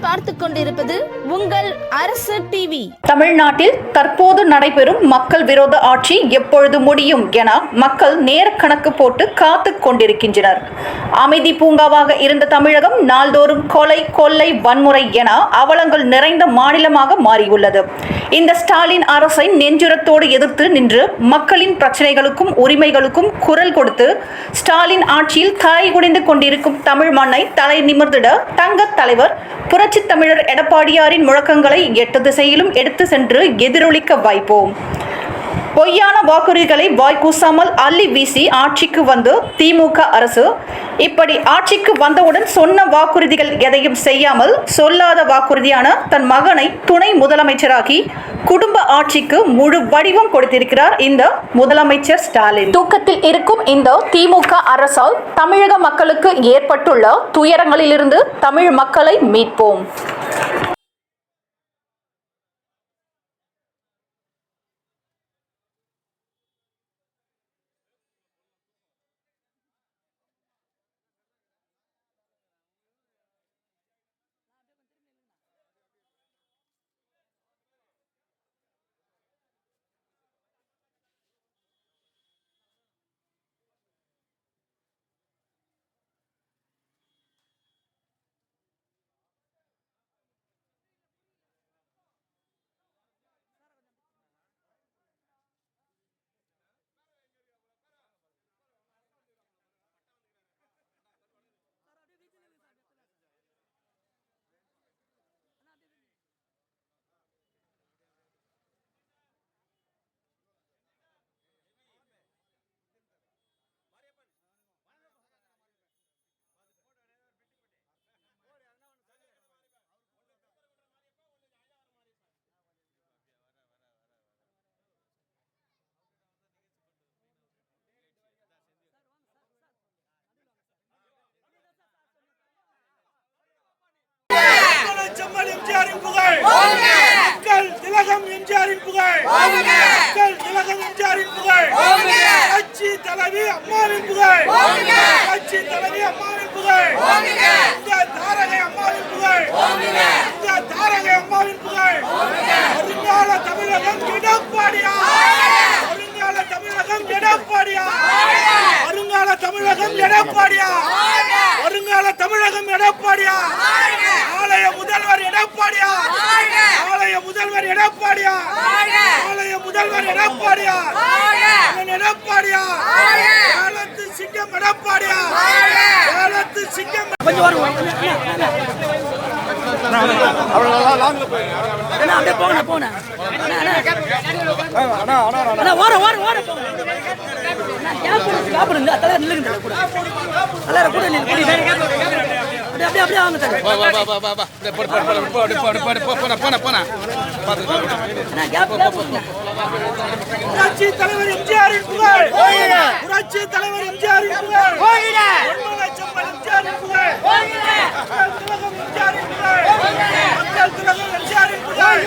பார்த்துக் கொண்டிருப்பது உங்கள் அரசு டிவி. தமிழ்நாட்டில் தற்போது நடைபெறும் மக்கள் விரோத ஆட்சி எப்பொழுது முடியும் என மக்கள் நேர கணக்கு போட்டு காத்து கொண்டிருக்கின்றனர். அமைதி பூங்காவாக இருந்த தமிழகம் நாள்தோறும் கொலை, கொள்ளை, வன்முறை என அவலங்கள் நிறைந்த மாநிலமாக மாறியுள்ளது. இந்த ஸ்டாலின் அரசை நெஞ்சுரத்தோடு எதிர்த்து நின்று மக்களின் பிரச்சனைகளுக்கும் உரிமைகளுக்கும் குரல் கொடுத்து ஸ்டாலின் ஆட்சியில் தலைகுனிந்து கொண்டிருக்கும் தமிழ் மண்ணை தலை நிமிர்ந்திட தங்க தலைவர் புரட்சி தமிழர் எடப்பாடியாரின் முழக்கங்களை 8 திசையிலும் எடுத்து சென்று எதிரொலிக்க வைப்போம். பொய்யான வாக்குறுதிகளை வாய்க்கூசாமல் அள்ளி வீசி ஆட்சிக்கு வந்து திமுக அரசு இப்படி ஆட்சிக்கு வந்தவுடன் சொன்ன வாக்குறுதிகள் எதையும் செய்யாமல் சொல்லாத வாக்குறுதியான தன் மகனை துணை முதலமைச்சராகி குடும்ப ஆட்சிக்கு முழு வடிவம் கொடுத்திருக்கிறார் இந்த முதலமைச்சர் ஸ்டாலின். தூக்கத்தில் இருக்கும் இந்த திமுக அரசால் தமிழக மக்களுக்கு ஏற்பட்டுள்ள துயரங்களிலிருந்து தமிழ் மக்களை மீட்போம். எம்ஜிஆரின் புகழ் மக்கள் திலகம் எம்ஜிஆரின் புகழ் மக்கள் திலகம் எம்ஜிஆரின் புகழ் கட்சி தலைவி அம்மாவின் புகழ் கட்சி தலைவி அம்மாவின் புகழ் இந்த தாரகை அம்மாவின் புகழ் இந்த தாரகை அம்மாவின் புகழ் வருங்கால தமிழகம் எடப்பாடியா வருங்கால தமிழகம் எடப்பாடியா வருங்கால தமிழகம் எடப்பாடியா வருங்கால தமிழகம் எடப்பாடியா ஆலய முதல்வர் எடப்பாடியா ஆலய முதல்வர் எடப்பாடியா ஆலய முதல்வர் எடப்பாடியா எடப்பாடியா சேலத்து சிங்கம் எடப்பாடியா சேலத்து சிங்கம் புரட்சி தலைவர் எம்ஜிஆரின் புகழ் புரட்சி தலைவர் எம்ஜிஆரின் புகழ் எம்ஜிஆரின் புகழ் எம்ஜிஆரின் புகழ் மக்கள் திலகம் எம்ஜிஆரின் புகழ்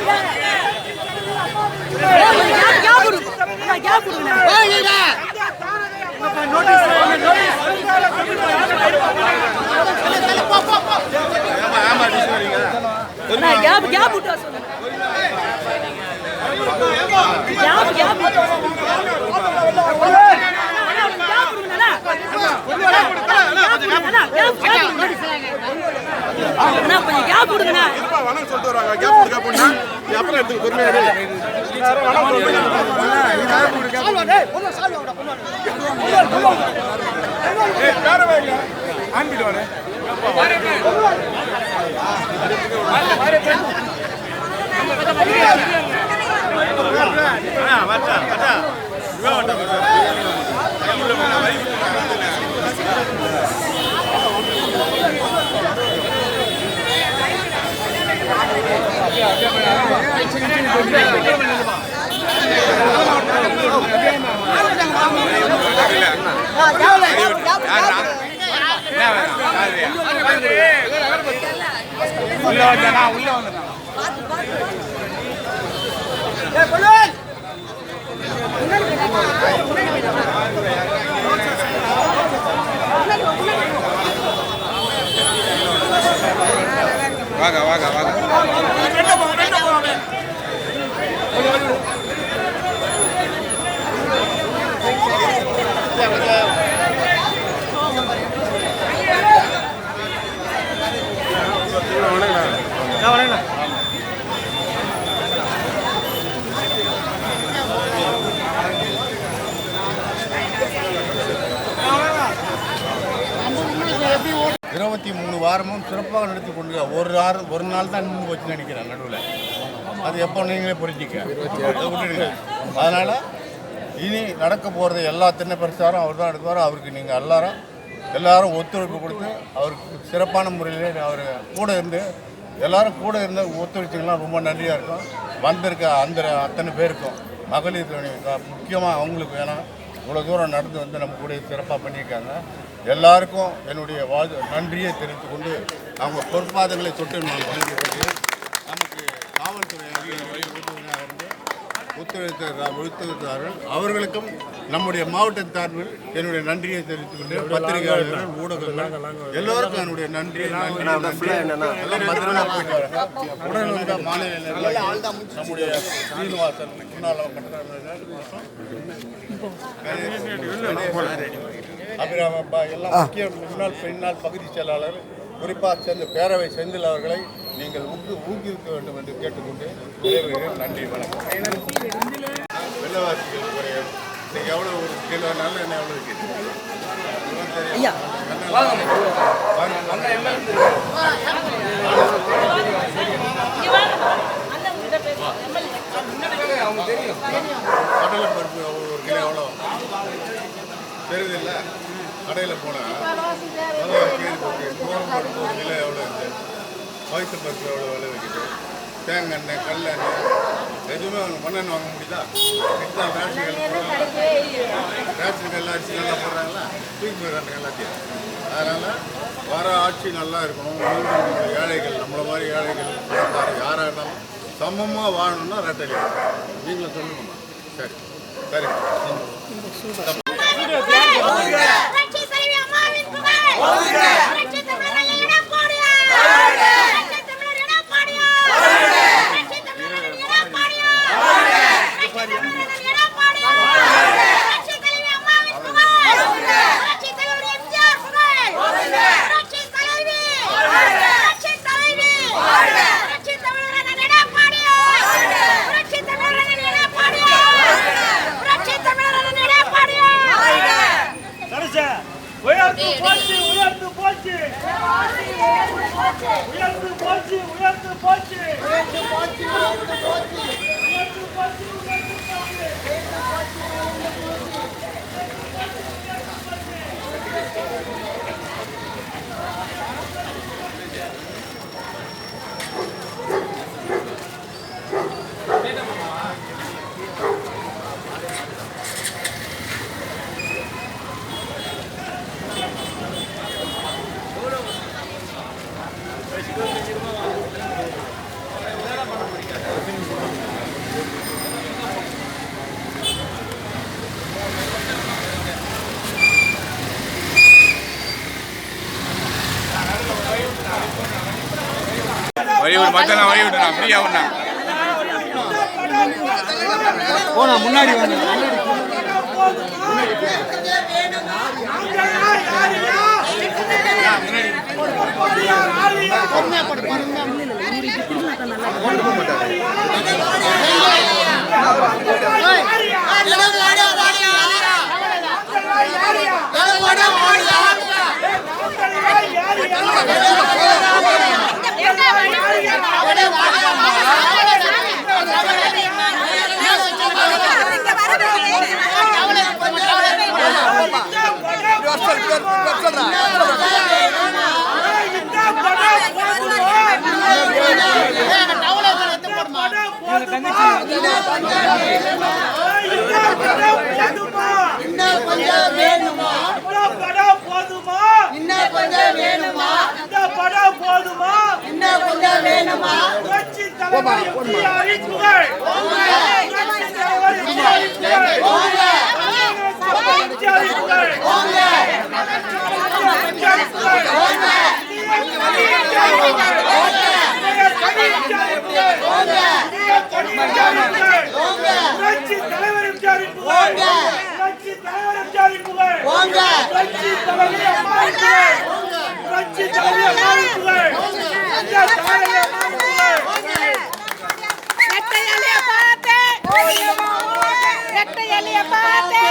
வாரமும் சிறப்பாக நடத்தி கொண்டு ஒரு நாள் தான் நின்று போச்சு நினைக்கிறேன் நடுவில். அது எப்போ நீங்களே புரிஞ்சிக்க விட்டுடுங்க. அதனால் இனி நடக்க போகிறது எல்லா திண்ணை பிரச்சாரம் அவர் தான் எடுக்குவார். அவருக்கு நீங்கள் எல்லாரும் ஒத்துழைப்பு கொடுத்து அவருக்கு சிறப்பான முறையில் அவர் கூட இருந்து எல்லோரும் கூட இருந்து ஒத்துழைச்சிங்கன்னா ரொம்ப நன்றியாக இருக்கும். வந்திருக்க அத்தனை பேருக்கும் மகளிர் முக்கியமாக அவங்களுக்கு வேணாம். இவ்வளோ தூரம் நடந்து வந்து நம்ம கூட சிறப்பாக பண்ணியிருக்காங்க. எல்லாருக்கும் என்னுடைய நன்றியை தெரிவித்துக் கொண்டு அவங்க பொறுப்பாதங்களை தொட்டு நான் வழங்கிவிட்டு நமக்கு காவல்துறை உறுப்பினராக இருந்து ஒத்துழைத்தார்கள். அவர்களுக்கும் நம்முடைய மாவட்ட சார்பில் என்னுடைய நன்றியை தெரிவித்துக் கொண்டு பத்திரிகையாளர்கள் ஊடகங்கள் எல்லோருக்கும் என்னுடைய நன்றியை எல்லாம் பத்திரமா போயிட்டு வராங்க. உடன் வந்த மாநில நம்முடைய சீனிவாசன் முன்னாள் அபிராமப்பா எல்லாம் முக்கிய முன்னாள் பகுதி செயலாளர் குறிப்பாக பேரவை செந்தில் அவர்களை நீங்கள் ஊக்குவிக்க வேண்டும் என்று கேட்டுக்கொண்டு நன்றி வணக்கம். வெள்ளவாசி இன்னைக்கு எவ்வளோ ஒரு கிலோ நல்ல எண்ணெய் எவ்வளோ இருக்குது? கடலை பருப்பு ஒரு கிலோ எவ்வளோ தெரியுது இல்லை? கடையில் போனால் தோரம் பருப்பு ஒரு கிலோ எவ்வளோ இருக்குது? வயசு பருப்பு எவ்வளோ விலை வைக்குது? தேங்காய் எண்ணெய் கல்லெண்ணெய் எதுவுமே மண்ணெண்ணெய் வாங்க முடியுதா? ரேஷன் எல்லா அரிசி நல்லா போடுறாங்களா? தூக்கி போயிடுறாங்க எல்லாத்தையும். அதனால் வர ஆட்சி நல்லா இருக்கணும். ஏழைகள் நம்மளை மாதிரி ஏழைகள் யாராக இருந்தாலும் சமமாக வாழணும்னா ரெட்டலி நீங்களும் சொல்லணுமா? சரி சரி வழி விட்டு நான் ஃப்ரீயாக ஒன்றா போனா முன்னாடி வந்து Oke. எம்ஜிஆரின் புகழ். புரட்சி தலைவி அம்மாவின் புகழ். எங்கள் தாரகை அம்மாவின் புகழ். ரெட்டை எலிய பார்த்து